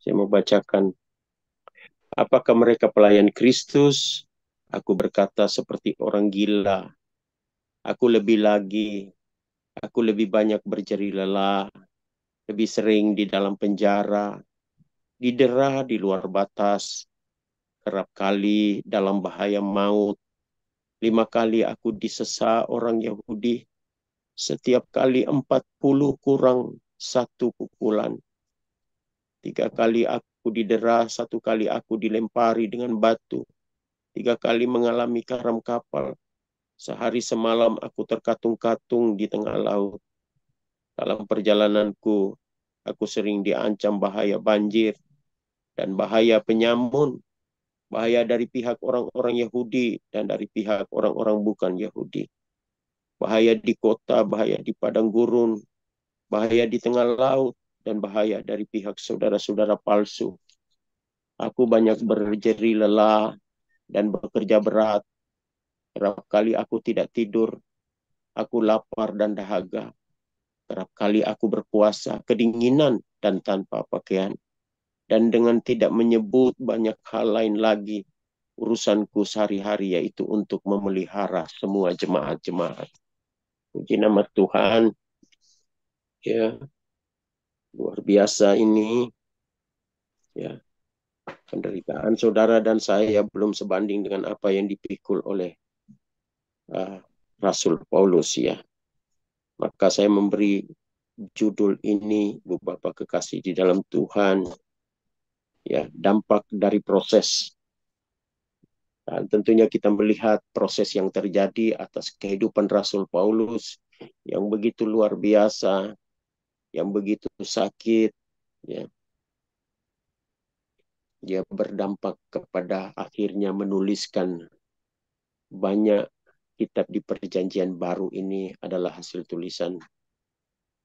Saya mau bacakan, apakah mereka pelayan Kristus? Aku berkata seperti orang gila. Aku lebih lagi, aku lebih banyak berjeri lelah, lebih sering di dalam penjara, didera di luar batas, kerap kali dalam bahaya maut. 5 kali aku disesa orang Yahudi, setiap kali 40 kurang satu pukulan. 3 kali aku didera, 1 kali aku dilempari dengan batu. 3 kali mengalami karam kapal. Sehari semalam aku terkatung-katung di tengah laut. Dalam perjalananku, aku sering diancam bahaya banjir dan bahaya penyamun. Bahaya dari pihak orang-orang Yahudi dan dari pihak orang-orang bukan Yahudi. Bahaya di kota, bahaya di padang gurun, bahaya di tengah laut, dan bahaya dari pihak saudara-saudara palsu. Aku banyak berjeri lelah dan bekerja berat. Kerap kali aku tidak tidur, aku lapar dan dahaga. Kerap kali aku berpuasa, kedinginan dan tanpa pakaian. Dan dengan tidak menyebut banyak hal lain lagi, urusanku sehari-hari yaitu untuk memelihara semua jemaat-jemaat. Puji nama Tuhan, ya luar biasa ini, ya penderitaan saudara dan saya belum sebanding dengan apa yang dipikul oleh uh, Rasul Paulus ya. Maka saya memberi judul ini, Bu Bapak kekasih di dalam Tuhan, ya dampak dari proses. Dan tentunya kita melihat proses yang terjadi atas kehidupan Rasul Paulus yang begitu luar biasa, yang begitu sakit, ya. Dia berdampak kepada akhirnya menuliskan banyak kitab di perjanjian baru. Ini adalah hasil tulisan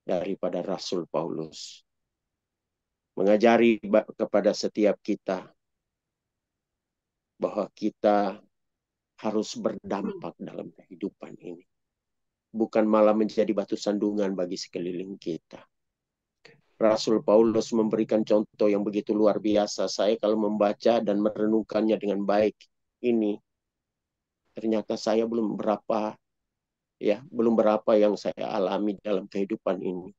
daripada Rasul Paulus. Mengajari kepada setiap kita bahwa kita harus berdampak dalam kehidupan ini. Bukan malah menjadi batu sandungan bagi sekeliling kita. Rasul Paulus memberikan contoh yang begitu luar biasa. Saya kalau membaca dan merenungkannya dengan baik ini, ternyata saya belum berapa yang saya alami dalam kehidupan ini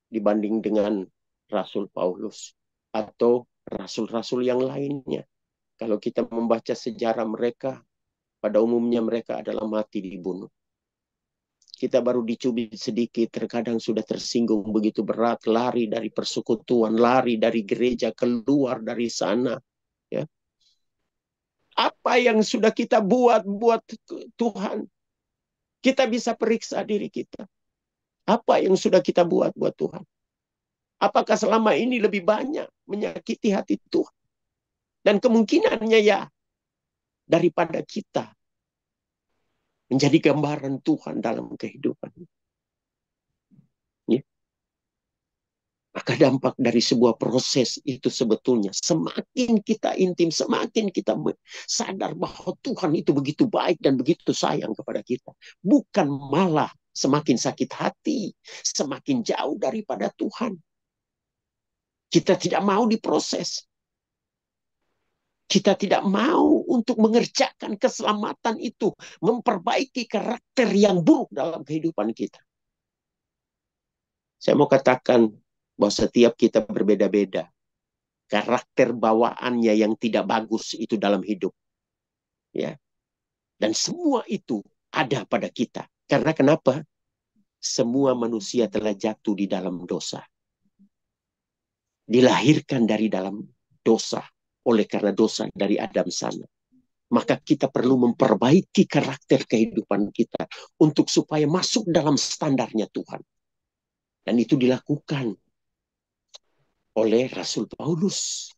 dibanding dengan Rasul Paulus atau rasul-rasul yang lainnya. Kalau kita membaca sejarah mereka, pada umumnya mereka adalah mati dibunuh. Kita baru dicubit sedikit, terkadang sudah tersinggung begitu berat, lari dari persekutuan, lari dari gereja, keluar dari sana. Ya. Apa yang sudah kita buat Tuhan? Kita bisa periksa diri kita. Apa yang sudah kita buat Tuhan? Apakah selama ini lebih banyak menyakiti hati Tuhan? Dan kemungkinannya ya, daripada kita menjadi gambaran Tuhan dalam kehidupan. Ya. Maka dampak dari sebuah proses itu sebetulnya semakin kita intim, semakin kita sadar bahwa Tuhan itu begitu baik dan begitu sayang kepada kita. Bukan malah semakin sakit hati, semakin jauh daripada Tuhan. Kita tidak mau diproses. Kita tidak mau untuk mengerjakan keselamatan itu, memperbaiki karakter yang buruk dalam kehidupan kita. Saya mau katakan bahwa setiap kita berbeda-beda. Karakter bawaannya yang tidak bagus itu dalam hidup. Ya. Dan semua itu ada pada kita. Karena kenapa? Semua manusia telah jatuh di dalam dosa. Dilahirkan dari dalam dosa. Oleh karena dosa dari Adam sana. Maka kita perlu memperbaiki karakter kehidupan kita untuk supaya masuk dalam standarnya Tuhan. Dan itu dilakukan oleh Rasul Paulus.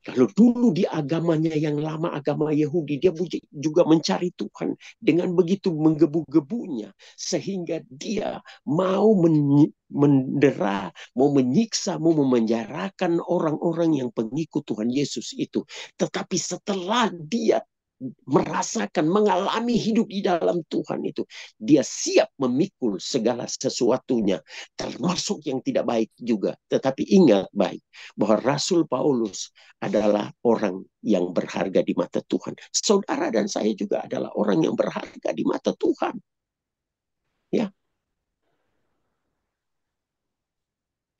Kalau dulu di agamanya yang lama, agama Yahudi, dia juga mencari Tuhan dengan begitu menggebu-gebunya. Sehingga dia mau mendera, mau menyiksa, mau memenjarakan orang-orang yang pengikut Tuhan Yesus itu. Tetapi setelah dia merasakan, mengalami hidup di dalam Tuhan itu, dia siap memikul segala sesuatunya, termasuk yang tidak baik juga. Tetapi ingat baik, bahwa Rasul Paulus adalah orang yang berharga di mata Tuhan. Saudara dan saya juga adalah orang yang berharga di mata Tuhan. Ya,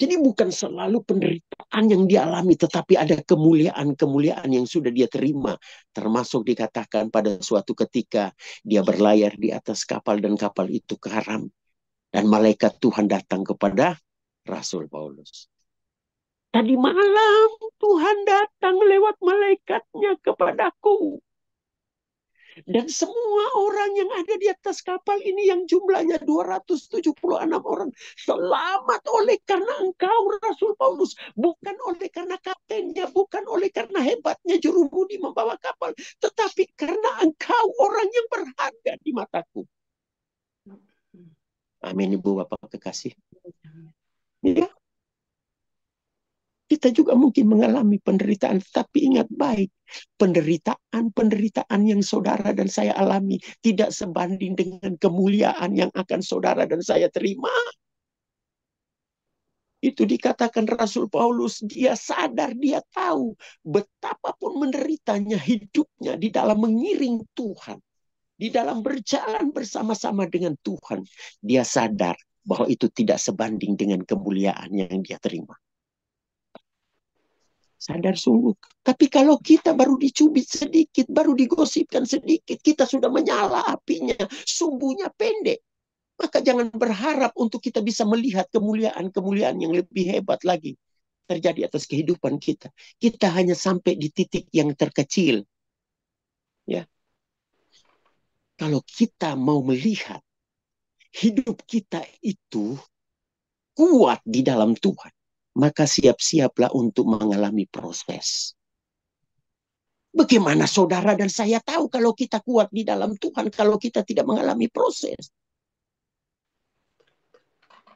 jadi bukan selalu penderitaan yang dialami, tetapi ada kemuliaan-kemuliaan yang sudah dia terima. Termasuk dikatakan pada suatu ketika dia berlayar di atas kapal dan kapal itu karam. Dan malaikat Tuhan datang kepada Rasul Paulus. Tadi malam Tuhan datang lewat malaikatnya kepadaku. Dan semua orang yang ada di atas kapal ini yang jumlahnya 276 orang. Selamat oleh karena engkau Rasul Paulus. Bukan oleh karena kaptennya. Bukan oleh karena hebatnya jurumudi membawa kapal. Tetapi karena engkau orang yang berharga di mataku. Amin Ibu Bapak kekasih. Ya. Kita juga mungkin mengalami penderitaan, tapi ingat baik, penderitaan yang saudara dan saya alami tidak sebanding dengan kemuliaan yang akan saudara dan saya terima. Itu dikatakan Rasul Paulus, dia sadar, dia tahu betapapun menderitanya hidupnya di dalam mengiring Tuhan, di dalam berjalan bersama-sama dengan Tuhan. Dia sadar bahwa itu tidak sebanding dengan kemuliaan yang dia terima. Sadar sungguh. Tapi kalau kita baru dicubit sedikit, baru digosipkan sedikit, kita sudah menyala apinya, sumbunya pendek. Maka jangan berharap untuk kita bisa melihat kemuliaan-kemuliaan yang lebih hebat lagi terjadi atas kehidupan kita. Kita hanya sampai di titik yang terkecil. Ya. Kalau kita mau melihat hidup kita itu kuat di dalam Tuhan, maka siap-siaplah untuk mengalami proses. Bagaimana saudara dan saya tahu kalau kita kuat di dalam Tuhan, kalau kita tidak mengalami proses.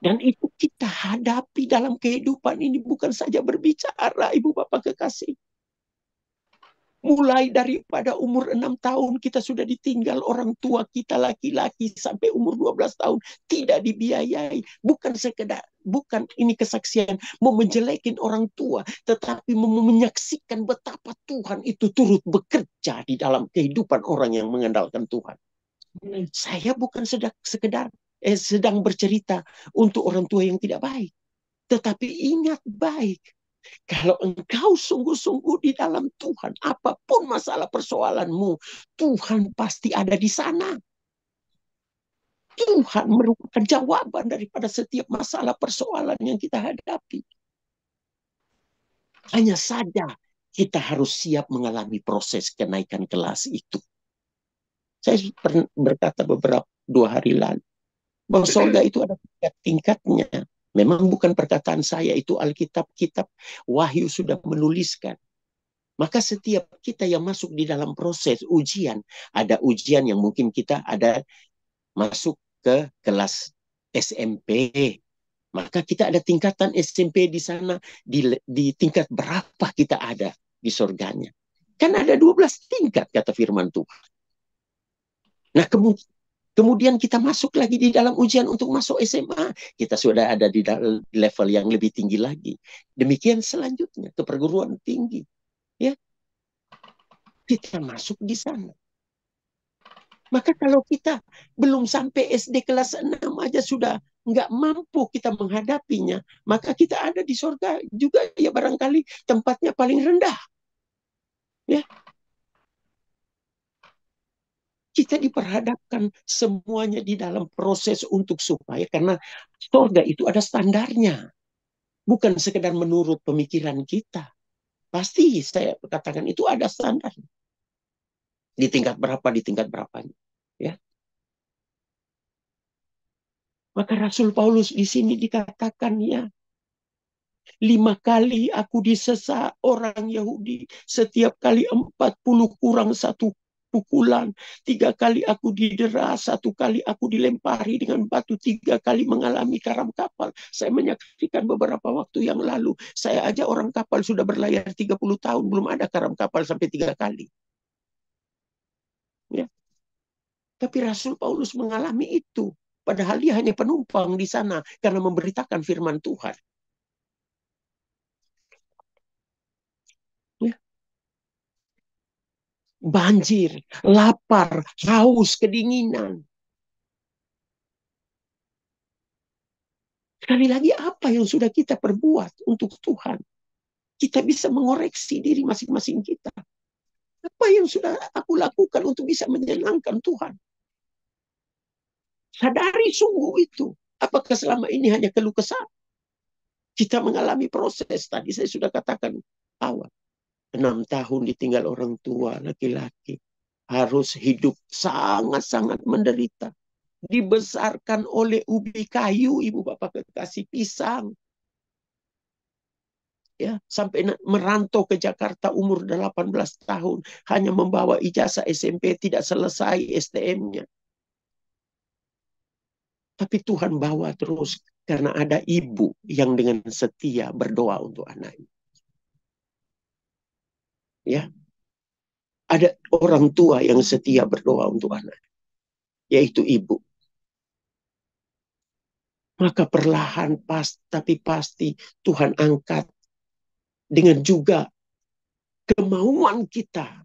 Dan itu kita hadapi dalam kehidupan ini, bukan saja berbicara, Ibu Bapak kekasih. Mulai daripada umur 6 tahun kita sudah ditinggal orang tua kita laki-laki sampai umur 12 tahun tidak dibiayai. Bukan sekedar, bukan ini kesaksian mau menjelekin orang tua, tetapi mau menyaksikan betapa Tuhan itu turut bekerja di dalam kehidupan orang yang mengandalkan Tuhan. Saya bukan sedang bercerita untuk orang tua yang tidak baik. Tetapi ingat baik, kalau engkau sungguh-sungguh di dalam Tuhan, apapun masalah persoalanmu, Tuhan pasti ada di sana. Tuhan merupakan jawaban daripada setiap masalah persoalan yang kita hadapi. Hanya saja kita harus siap mengalami proses kenaikan kelas itu. Saya berkata 2 hari lalu, bahwa surga itu ada tingkat-tingkatnya. Memang bukan perkataan saya, itu Alkitab-kitab Wahyu sudah menuliskan. Maka setiap kita yang masuk di dalam proses ujian, ada ujian yang mungkin kita ada masuk ke kelas SMP. Maka kita ada tingkatan SMP di sana, di tingkat berapa kita ada di surganya. Kan ada 12 tingkat kata firman Tuhan. Nah kemudian kita masuk lagi di dalam ujian untuk masuk SMA. Kita sudah ada di level yang lebih tinggi lagi. Demikian selanjutnya ke perguruan tinggi. Ya, kita masuk di sana. Maka kalau kita belum sampai SD kelas 6 aja sudah nggak mampu kita menghadapinya, maka kita ada di surga juga ya barangkali tempatnya paling rendah. Ya. Kita diperhadapkan semuanya di dalam proses untuk supaya, karena surga itu ada standarnya. Bukan sekedar menurut pemikiran kita. Pasti saya katakan itu ada standar. Di tingkat berapanya. Ya. Maka Rasul Paulus di sini dikatakan ya, 5 kali aku disesa orang Yahudi. Setiap kali 40 kurang 1 pukulan. 3 kali aku didera, 1 kali aku dilempari dengan batu, 3 kali mengalami karam kapal. Saya menyaksikan beberapa waktu yang lalu. Saya aja orang kapal sudah berlayar 30 tahun, belum ada karam kapal sampai 3 kali. Ya. Tapi Rasul Paulus mengalami itu. Padahal dia hanya penumpang di sana karena memberitakan firman Tuhan. Ya. Banjir, lapar, haus, kedinginan. Sekali lagi, apa yang sudah kita perbuat untuk Tuhan? Kita bisa mengoreksi diri masing-masing kita. Apa yang sudah aku lakukan untuk bisa menyenangkan Tuhan? Sadari sungguh itu. Apakah selama ini hanya keluh kesah? Kita mengalami proses. Tadi saya sudah katakan awal. 6 tahun ditinggal orang tua laki-laki. Harus hidup sangat-sangat menderita. Dibesarkan oleh ubi kayu, ibu bapak kekasih, pisang. Ya, sampai merantau ke Jakarta umur 18 tahun. Hanya membawa ijazah SMP, tidak selesai STM-nya. Tapi Tuhan bawa terus karena ada ibu yang dengan setia berdoa untuk anaknya. Ya, ada orang tua yang setia berdoa untuk anak, yaitu ibu. Maka perlahan tapi pasti Tuhan angkat dengan juga kemauan kita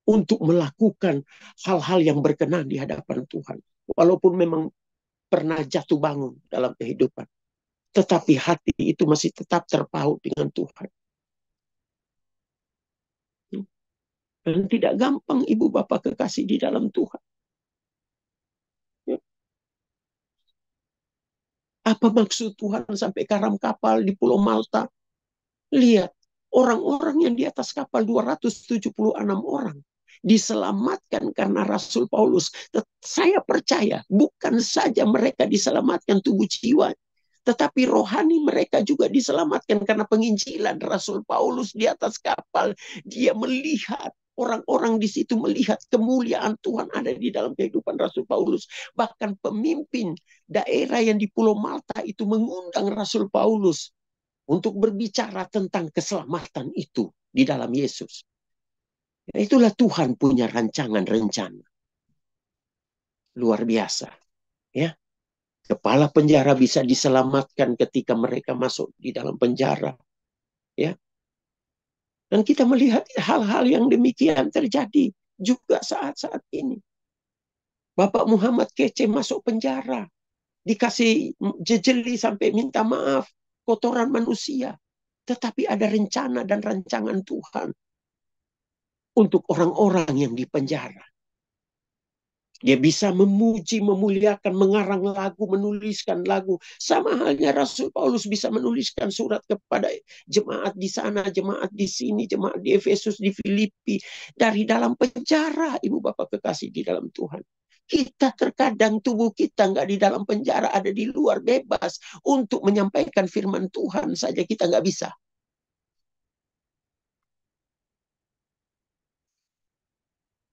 untuk melakukan hal-hal yang berkenan di hadapan Tuhan. Walaupun memang pernah jatuh bangun dalam kehidupan, tetapi hati itu masih tetap terpaut dengan Tuhan. Dan tidak gampang ibu bapak kekasih di dalam Tuhan. Apa maksud Tuhan sampai karam kapal di Pulau Malta? Lihat, orang-orang yang di atas kapal 276 orang diselamatkan karena Rasul Paulus. Saya percaya bukan saja mereka diselamatkan tubuh jiwa, tetapi rohani mereka juga diselamatkan karena penginjilan Rasul Paulus di atas kapal. Dia melihat, orang-orang di situ melihat kemuliaan Tuhan ada di dalam kehidupan Rasul Paulus. Bahkan pemimpin daerah yang di Pulau Malta itu mengundang Rasul Paulus untuk berbicara tentang keselamatan itu di dalam Yesus. Ya, itulah Tuhan punya rancangan rencana. Luar biasa. Ya. Kepala penjara bisa diselamatkan ketika mereka masuk di dalam penjara. Ya. Dan kita melihat hal-hal yang demikian terjadi juga saat-saat ini. Bapak Muhammad Kece masuk penjara. Dikasih jejeli sampai minta maaf. Kotoran manusia. Tetapi ada rencana dan rancangan Tuhan untuk orang-orang yang di penjara. Dia bisa memuji, memuliakan, mengarang lagu, menuliskan lagu. Sama halnya Rasul Paulus bisa menuliskan surat kepada jemaat di sana, jemaat di sini, jemaat di Efesus, di Filipi. Dari dalam penjara, ibu bapak kekasih di dalam Tuhan. Kita terkadang tubuh kita nggak di dalam penjara, ada di luar bebas. Untuk menyampaikan firman Tuhan saja kita nggak bisa.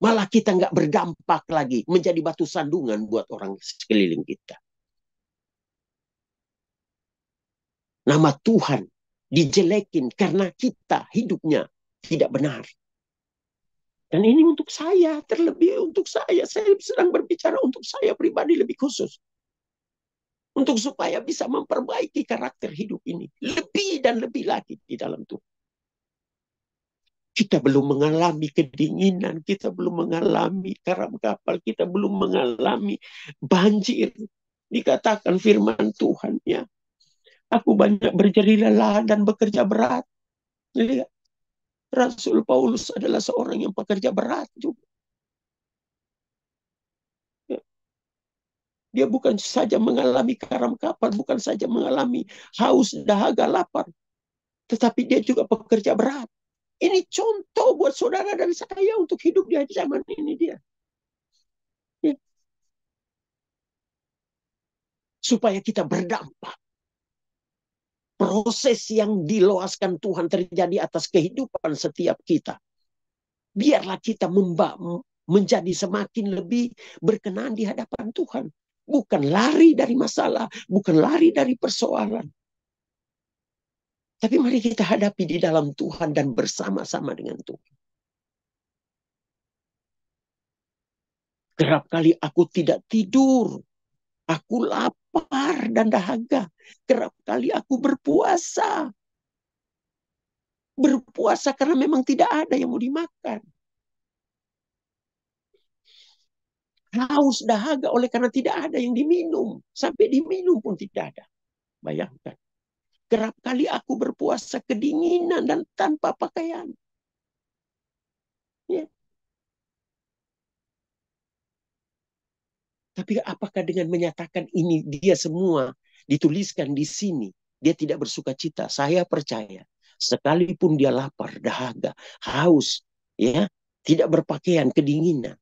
Malah kita nggak berdampak lagi, menjadi batu sandungan buat orang sekeliling kita. Nama Tuhan dijelekin karena kita hidupnya tidak benar. Dan ini untuk saya, terlebih untuk saya. Saya sedang berbicara untuk saya pribadi lebih khusus. Untuk supaya bisa memperbaiki karakter hidup ini. Lebih dan lebih lagi di dalam Tuhan. Kita belum mengalami kedinginan, kita belum mengalami karam kapal, kita belum mengalami banjir. Dikatakan firman Tuhan, ya. Aku banyak berjerih lelah dan bekerja berat. Lihat, Rasul Paulus adalah seorang yang pekerja berat juga. Dia bukan saja mengalami karam kapal, bukan saja mengalami haus, dahaga, lapar. Tetapi dia juga pekerja berat. Ini contoh buat saudara dan saya untuk hidup di zaman ini dia. Ya. Supaya kita berdampak. Proses yang diluaskan Tuhan terjadi atas kehidupan setiap kita. Biarlah kita menjadi semakin lebih berkenan di hadapan Tuhan. Bukan lari dari masalah, bukan lari dari persoalan. Tapi mari kita hadapi di dalam Tuhan dan bersama-sama dengan Tuhan. Kerap kali aku tidak tidur. Aku lapar dan dahaga. Kerap kali aku berpuasa. Berpuasa karena memang tidak ada yang mau dimakan. Haus dahaga oleh karena tidak ada yang diminum. Sampai diminum pun tidak ada. Bayangkan. Kerap kali aku berpuasa kedinginan dan tanpa pakaian. Ya. Tapi apakah dengan menyatakan ini dia semua dituliskan di sini, dia tidak bersuka cita? Saya percaya, sekalipun dia lapar, dahaga, haus, ya, tidak berpakaian, kedinginan,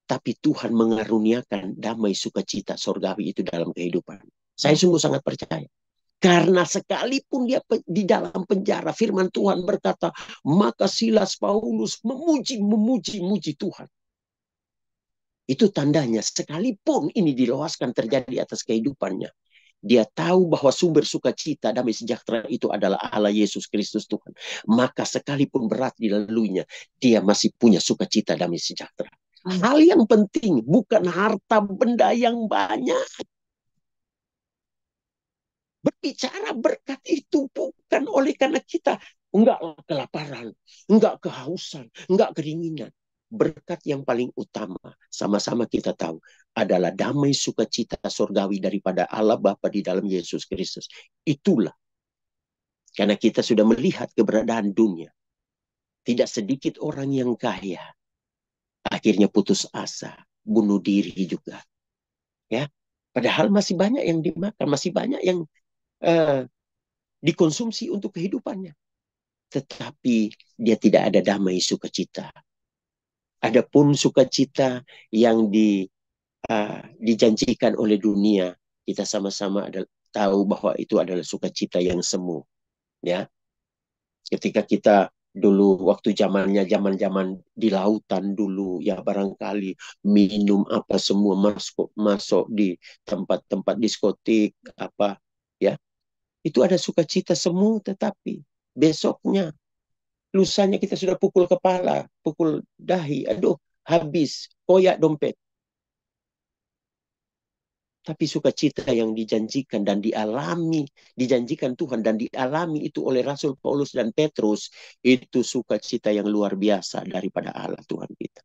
tapi Tuhan mengaruniakan damai sukacita sorgawi itu dalam kehidupan. Saya sungguh sangat percaya. Karena sekalipun dia di dalam penjara, firman Tuhan berkata, maka Silas Paulus memuji Tuhan. Itu tandanya sekalipun ini diluaskan terjadi atas kehidupannya, dia tahu bahwa sumber sukacita damai sejahtera itu adalah Allah Yesus Kristus Tuhan. Maka sekalipun berat dilaluinya, dia masih punya sukacita damai sejahtera. Hal yang penting bukan harta benda yang banyak. Berbicara berkat itu bukan oleh karena kita enggak kelaparan, enggak kehausan, enggak keringinan. Berkat yang paling utama, sama-sama kita tahu, adalah damai sukacita surgawi daripada Allah Bapa di dalam Yesus Kristus. Itulah. Karena kita sudah melihat keberadaan dunia. Tidak sedikit orang yang kaya. Akhirnya putus asa, bunuh diri juga. Ya, padahal masih banyak yang dimakan, masih banyak yang dikonsumsi untuk kehidupannya. Tetapi dia tidak ada damai sukacita. Adapun sukacita yang dijanjikan oleh dunia, kita sama-sama tahu bahwa itu adalah sukacita yang semu. Ya, ketika kita dulu waktu zaman di lautan dulu, ya barangkali minum apa semua masuk di tempat-tempat diskotik apa, ya itu ada sukacita semu, tetapi besoknya lusanya kita sudah pukul kepala, pukul dahi, aduh, habis, koyak dompet. Tapi sukacita yang dijanjikan dan dijanjikan Tuhan dan dialami itu oleh Rasul Paulus dan Petrus, itu sukacita yang luar biasa daripada Allah Tuhan kita.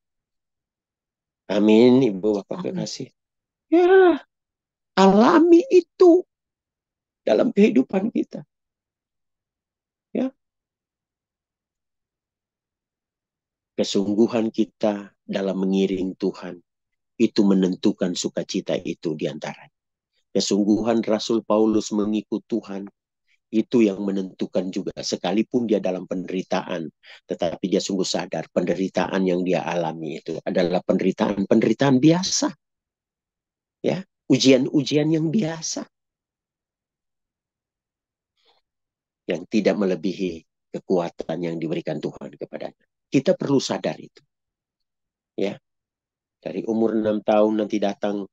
Amin, Ibu Bapak kekasih. Ya, alami itu dalam kehidupan kita. Ya. Kesungguhan kita dalam mengiring Tuhan itu menentukan sukacita itu di antaranya. Kesungguhan Rasul Paulus mengikut Tuhan itu yang menentukan juga, sekalipun dia dalam penderitaan, tetapi dia sungguh sadar penderitaan yang dia alami itu adalah penderitaan biasa. Ya, ujian-ujian yang biasa. Yang tidak melebihi kekuatan yang diberikan Tuhan kepadanya. Kita perlu sadar itu. Ya. Dari umur 6 tahun nanti datang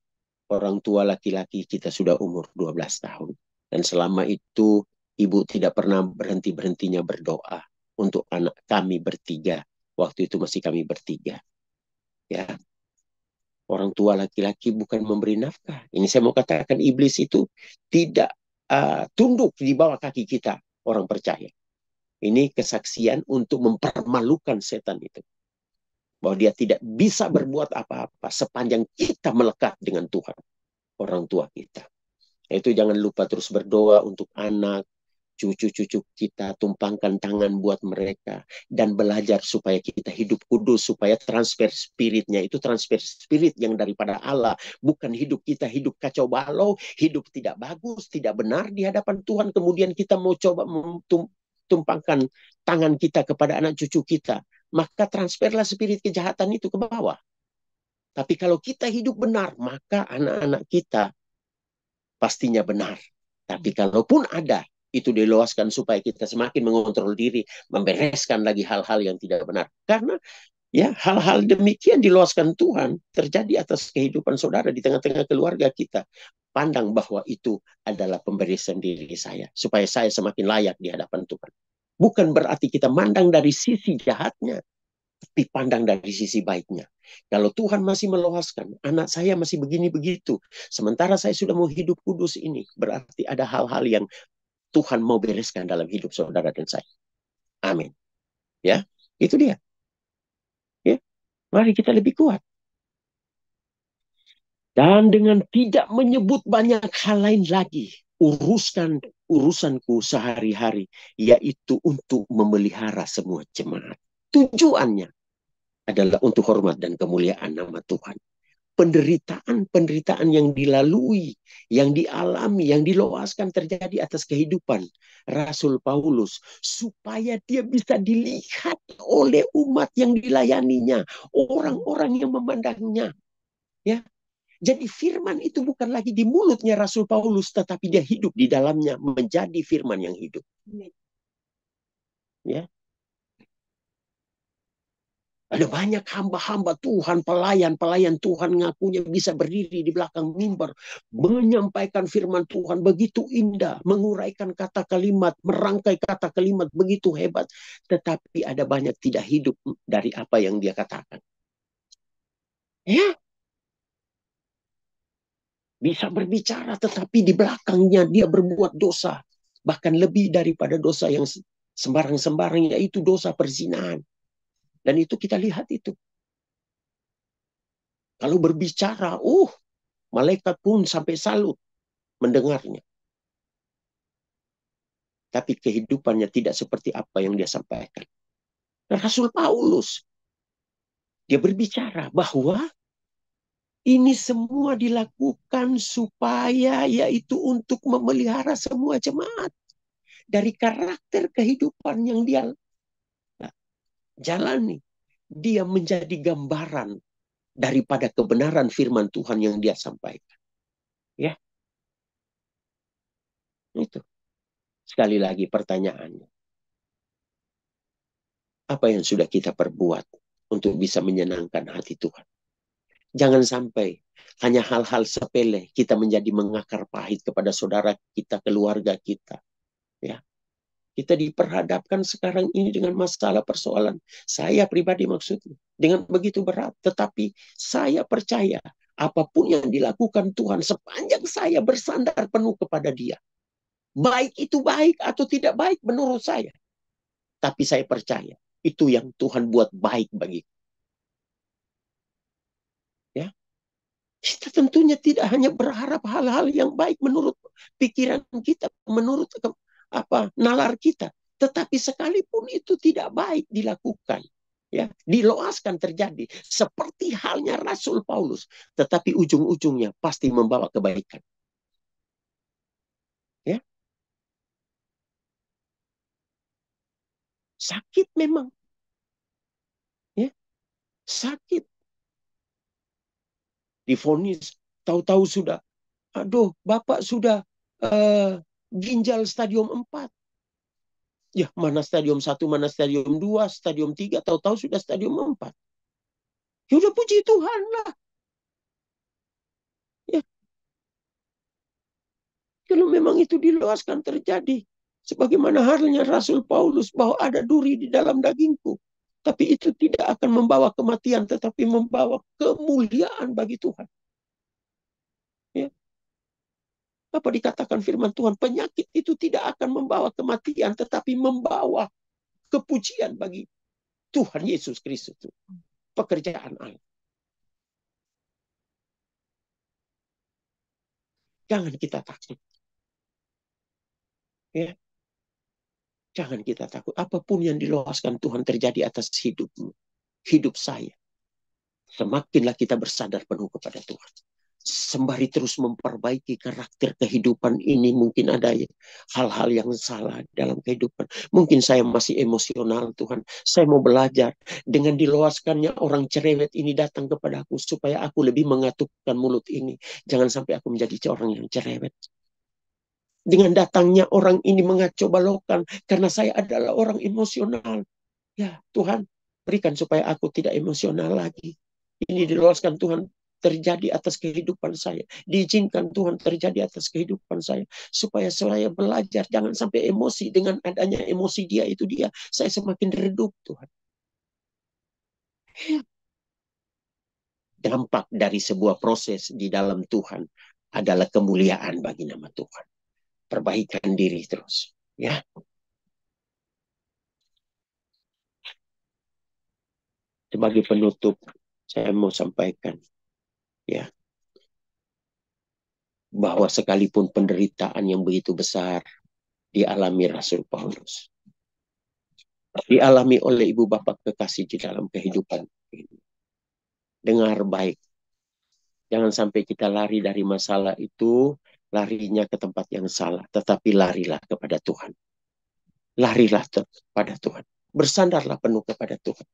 orang tua laki-laki kita sudah umur 12 tahun. Dan selama itu ibu tidak pernah berhenti-berhentinya berdoa untuk anak kami bertiga. Waktu itu masih kami bertiga. Ya. Orang tua laki-laki bukan memberi nafkah. Ini saya mau katakan, iblis itu tidak tunduk di bawah kaki kita, orang percaya. Ini kesaksian untuk mempermalukan setan itu. Bahwa dia tidak bisa berbuat apa-apa sepanjang kita melekat dengan Tuhan, orang tua kita. Itu jangan lupa terus berdoa untuk anak, cucu-cucu kita, tumpangkan tangan buat mereka, dan belajar supaya kita hidup kudus, supaya transfer spiritnya itu transfer spirit yang daripada Allah, bukan hidup kita hidup kacau balau, hidup tidak bagus, tidak benar di hadapan Tuhan, kemudian kita mau coba tumpangkan tangan kita kepada anak cucu kita, maka transferlah spirit kejahatan itu ke bawah. Tapi kalau kita hidup benar, maka anak-anak kita pastinya benar. Tapi kalaupun ada, itu diluaskan supaya kita semakin mengontrol diri, membereskan lagi hal-hal yang tidak benar. Karena ya hal-hal demikian diluaskan Tuhan terjadi atas kehidupan saudara di tengah-tengah keluarga kita. Pandang bahwa itu adalah pemberian diri saya, supaya saya semakin layak di hadapan Tuhan. Bukan berarti kita mandang dari sisi jahatnya, Tapi pandang dari sisi baiknya. Kalau Tuhan masih meloloskan, anak saya masih begini begitu, sementara saya sudah mau hidup kudus ini, berarti ada hal-hal yang Tuhan mau bereskan dalam hidup saudara dan saya. Amin. Ya, itu dia. Ya, mari kita lebih kuat. Dan dengan tidak menyebut banyak hal lain lagi, urusanku sehari-hari, yaitu untuk memelihara semua jemaat. Tujuannya adalah untuk hormat dan kemuliaan nama Tuhan. Penderitaan yang dilalui, yang dialami, yang diluaskan terjadi atas kehidupan Rasul Paulus, supaya dia bisa dilihat oleh umat yang dilayaninya, orang-orang yang memandangnya. Ya, jadi firman itu bukan lagi di mulutnya Rasul Paulus, tetapi dia hidup di dalamnya menjadi firman yang hidup. Ya, ada banyak hamba-hamba Tuhan, pelayan-pelayan Tuhan ngakunya bisa berdiri di belakang mimbar, menyampaikan firman Tuhan begitu indah, menguraikan kata kalimat, merangkai kata kalimat begitu hebat, tetapi ada banyak tidak hidup dari apa yang dia katakan. Ya, bisa berbicara tetapi di belakangnya dia berbuat dosa, bahkan lebih daripada dosa yang sembarang-sembarang, yaitu dosa perzinahan. Dan itu kita lihat itu. Kalau berbicara, malaikat pun sampai salut mendengarnya. Tapi kehidupannya tidak seperti apa yang dia sampaikan. Nah, Rasul Paulus, dia berbicara bahwa ini semua dilakukan supaya yaitu untuk memelihara semua jemaat. Dari karakter kehidupan yang dia jalani, dia menjadi gambaran daripada kebenaran firman Tuhan yang dia sampaikan. Ya, itu. Sekali lagi pertanyaannya. Apa yang sudah kita perbuat untuk bisa menyenangkan hati Tuhan? Jangan sampai hanya hal-hal sepele kita menjadi mengakar pahit kepada saudara kita, keluarga kita. Ya, kita diperhadapkan sekarang ini dengan masalah persoalan. Saya pribadi maksudnya dengan begitu berat. Tetapi saya percaya apapun yang dilakukan Tuhan sepanjang saya bersandar penuh kepada Dia. Baik itu baik atau tidak baik menurut saya. Tapi saya percaya itu yang Tuhan buat baik bagiku. Ya, kita tentunya tidak hanya berharap hal-hal yang baik menurut pikiran kita, menurut nalar kita, tetapi sekalipun itu tidak baik dilakukan, ya, diloaskan terjadi seperti halnya Rasul Paulus, tetapi ujung-ujungnya pasti membawa kebaikan. Ya, sakit memang, ya, sakit, divonis, tahu-tahu sudah, aduh, Bapak sudah ginjal stadium 4. Ya, mana stadium 1, mana stadium 2, stadium 3, tahu-tahu sudah stadium 4. Ya udah puji Tuhan lah. Ya, kalau memang itu diluaskan terjadi. Sebagaimana halnya Rasul Paulus bahwa ada duri di dalam dagingku. Tapi itu tidak akan membawa kematian, tetapi membawa kemuliaan bagi Tuhan. Ya. Apa dikatakan firman Tuhan? Penyakit itu tidak akan membawa kematian, tetapi membawa kepujian bagi Tuhan Yesus Kristus. Pekerjaan Allah. Jangan kita takut. Ya. Jangan kita takut. Apapun yang diluaskan Tuhan terjadi atas hidupmu, hidup saya. Semakinlah kita bersadar penuh kepada Tuhan. Sembari terus memperbaiki karakter kehidupan ini, mungkin ada hal-hal yang salah dalam kehidupan. Mungkin saya masih emosional, Tuhan. Saya mau belajar. Dengan diluaskannya orang cerewet ini datang kepadaku, supaya aku lebih mengatupkan mulut ini. Jangan sampai aku menjadi orang yang cerewet. Dengan datangnya orang ini mengacau balokan karena saya adalah orang emosional. Ya, Tuhan, berikan supaya aku tidak emosional lagi. Ini diluaskan Tuhan terjadi atas kehidupan saya. Diizinkan Tuhan terjadi atas kehidupan saya. Supaya saya belajar, jangan sampai emosi. Dengan adanya emosi dia, saya semakin redup, Tuhan. Dampak dari sebuah proses di dalam Tuhan adalah kemuliaan bagi nama Tuhan. Perbaikan diri terus, ya. Sebagai penutup, saya mau sampaikan, ya, bahwa sekalipun penderitaan yang begitu besar dialami Rasul Paulus, dialami oleh ibu bapak kekasih di dalam kehidupan ini. Dengar baik, jangan sampai kita lari dari masalah itu, larinya ke tempat yang salah, tetapi larilah kepada Tuhan. Larilah kepada Tuhan. Bersandarlah penuh kepada Tuhan.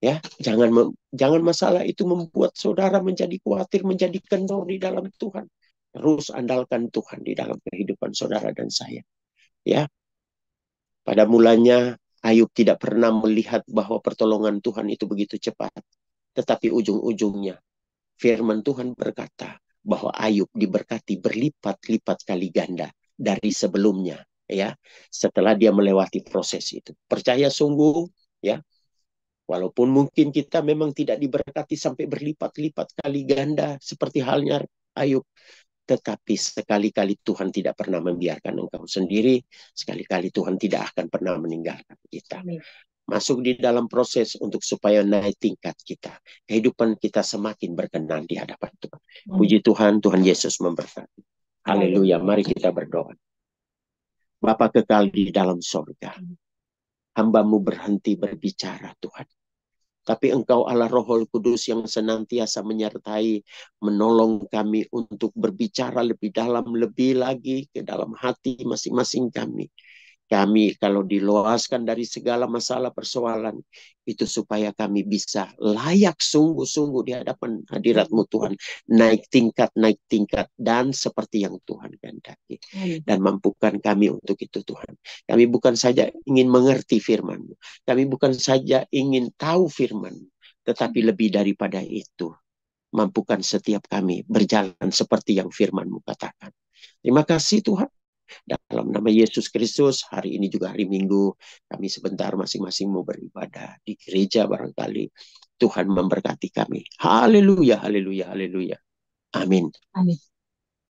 Ya, jangan masalah itu membuat saudara menjadi khawatir, menjadi kendor di dalam Tuhan. Terus andalkan Tuhan di dalam kehidupan saudara dan saya. Ya, pada mulanya Ayub tidak pernah melihat bahwa pertolongan Tuhan itu begitu cepat. Tetapi ujung-ujungnya firman Tuhan berkata bahwa Ayub diberkati berlipat-lipat kali ganda dari sebelumnya. Ya, setelah dia melewati proses itu. Percaya sungguh, ya. Walaupun mungkin kita memang tidak diberkati sampai berlipat-lipat kali ganda seperti halnya Ayub. Tetapi sekali-kali Tuhan tidak pernah membiarkan engkau sendiri. Sekali-kali Tuhan tidak akan pernah meninggalkan kita. Amin. Masuk di dalam proses untuk supaya naik tingkat kita. Kehidupan kita semakin berkenan di hadapan Tuhan. Puji Tuhan, Tuhan Yesus memberkati. Haleluya, mari kita berdoa. Bapa kekal di dalam sorga. Hamba-Mu berhenti berbicara Tuhan. Tapi Engkau Allah Roh Kudus yang senantiasa menyertai, menolong kami untuk berbicara lebih dalam, lebih lagi ke dalam hati masing-masing kami. Kami kalau diluaskan dari segala masalah persoalan, itu supaya kami bisa layak sungguh-sungguh di hadapan hadirat-Mu Tuhan. Naik tingkat, dan seperti yang Tuhan kehendaki. Dan mampukan kami untuk itu Tuhan. Kami bukan saja ingin mengerti firman-Mu. Kami bukan saja ingin tahu firman-Mu. Tetapi lebih daripada itu, mampukan setiap kami berjalan seperti yang firman-Mu katakan. Terima kasih Tuhan. Dalam nama Yesus Kristus, hari ini juga hari Minggu, kami sebentar masing-masing mau beribadah di gereja barangkali. Tuhan memberkati kami. Haleluya, haleluya, haleluya. Amin. Amin.